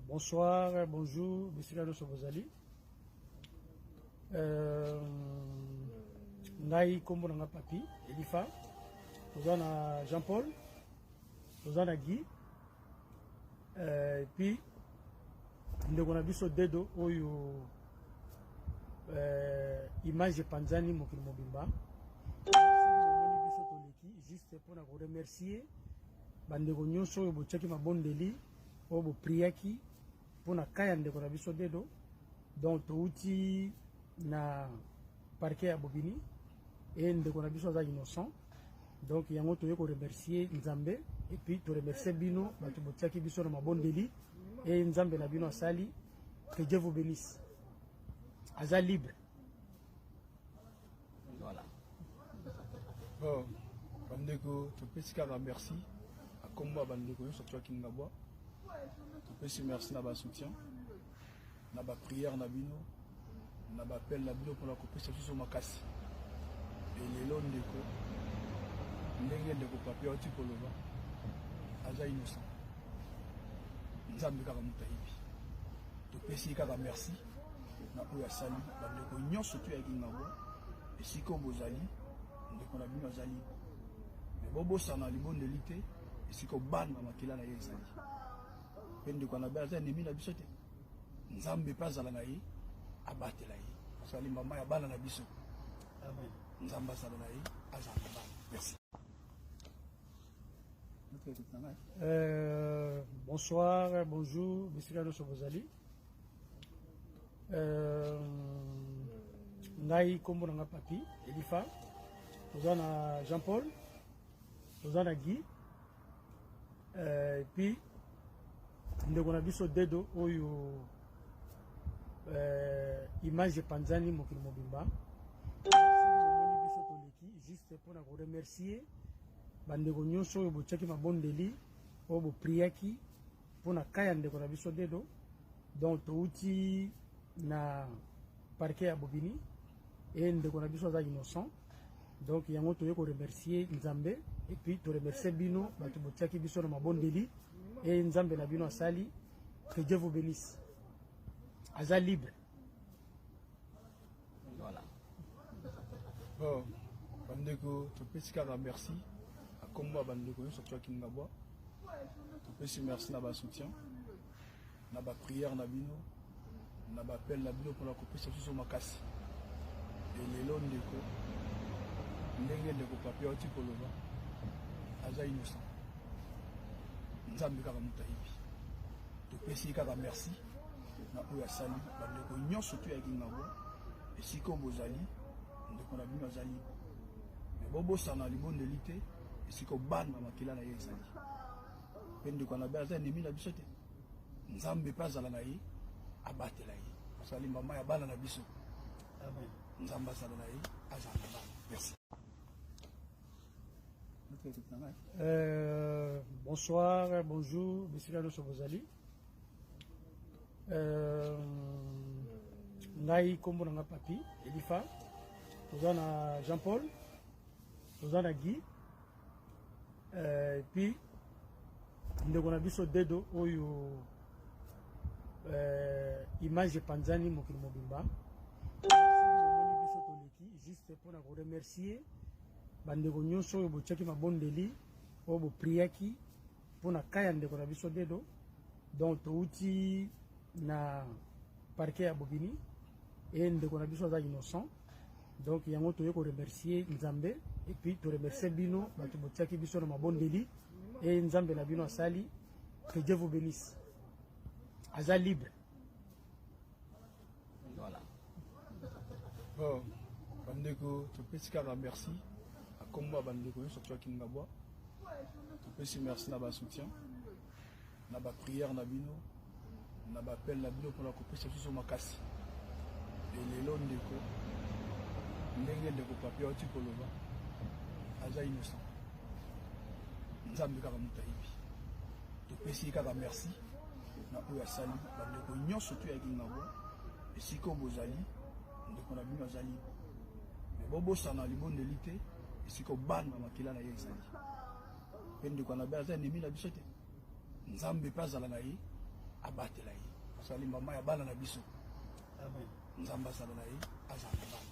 Bonsoir, bonjour, monsieur Lano Sobozali. Ngai kombo na papi, Elifa. Tozana Jean-Paul. Tozana Guy. Et puis, nous avons biso dedo oyo image panzani mokili mobimba. Juste pour nous remercier. Bandeko nyonso oyo botiaki mabondeli oyo bopriaki mpona kaya ndeko na biso dedo. Donc touti na parquet ya Bobini et ndeko na biso aza innocent. Donc yango toye ko remercier Nzambe et puis to remercier bino bato botiaki biso na mabondeli et Nzambe na bino asali. Que Dieu vous bénisse. Aza libre. Voilà. Bon, bandeko topesi kaka merci. Comme bandeko surtout qui n'a pas tu peux merci na ba soutien na ba prière na bino na ba appel na bino pour la couper sur makasi et les longs ndeko ndenge ndeko papier oti koloba aza innocent nzambe kaka mutayibi tu peux kaka merci na ko ya sali bandeko nyonso tu ya kinabo et siko bozali ndeko na bino azali mais bobo sana libondelité si ko bana makila na yezali pende kwa na baza nemi na biso te nzambe pa zala na ye abatela ye asali mama ya bana na biso amen nzamba zala na ye azala bana merci. Bonsoir, bonjour, monsieur Lano Sobozali. Ngai kombo na papi Elifa. Tozana Jean-Paul. Tozana Guy. Et puis, nous avons biso dedo oyo image panzani mokili mobimba. Juste pour nous remercier. Bandeko nyonso oyo botiaki mabondeli oyo bopriaki mpona kaya ndeko na biso dedo. Donc touti na parquet ya Bobini et ndeko na biso aza innocent. Donc yango toye ko remercier Nzambe et puis to remercier bino bato botiaki biso na mabondeli et Nzambe na bino asali. Que Dieu vous bénisse. Aza libre. Voilà. Bon, bandeko topesi kaka merci. Comme bandeko surtout qui n'a pas topesi merci na ba soutien na ba prière na bino na ba appel na bino pour la couper sur makasi et les longs ndeko ndenge ndeko papier oti koloba aza innocent nzambe kaka mutayibi topesi kaka merci na ko ya sali bandeko nyonso tu ya kinabo et siko bozali ndeko na bino azali mais bobo sana libondelité et siko bana makila na yezali pende kwa na baza nemi na biso te nzambe pa zala na ye abatela ye asali mama ya bana na biso amen nzamba zala na ye azala bana merci. Bonsoir, bonjour, monsieur Lano Sobozali. Ngai kombo na papi Elifa. Tozana Jean-Paul. Tozana Guy. Et puis, nous avons biso dedo oyo image panzani mokili mobimba. Juste pour nous remercier. Bandeko nyonso oyo botiaki mabondeli oyo bopriaki mpona kaya ndeko na biso dedo. Donc touti na parquet ya Bobini et ndeko na biso aza innocent. Donc yango toye ko remercier Nzambe et puis to remercier bino bato botiaki biso na mabondeli et Nzambe na bino asali. Que Dieu vous bénisse. Aza libre. Voilà. Bon, bandeko topesi kaka merci. Comme bandeko surtout qui n'a pas topesi merci na ba soutien na ba prière na bino na ba appel na bino pour la couper sur makasi et les longs ndeko ndenge ndeko papier oti koloba aza innocent nzambe kaka mutayibi topesi kaka merci na ko ya sali bandeko nyonso tu ya kinabo et siko bozali ndeko na bino azali mais bobo sana libondelité et siko bana makila na yezali pende kwa na baza nemi na biso te nzambe mpe azala na ye abatela ye azali mama ya bana na biso nzambe azala na ye azala na bana.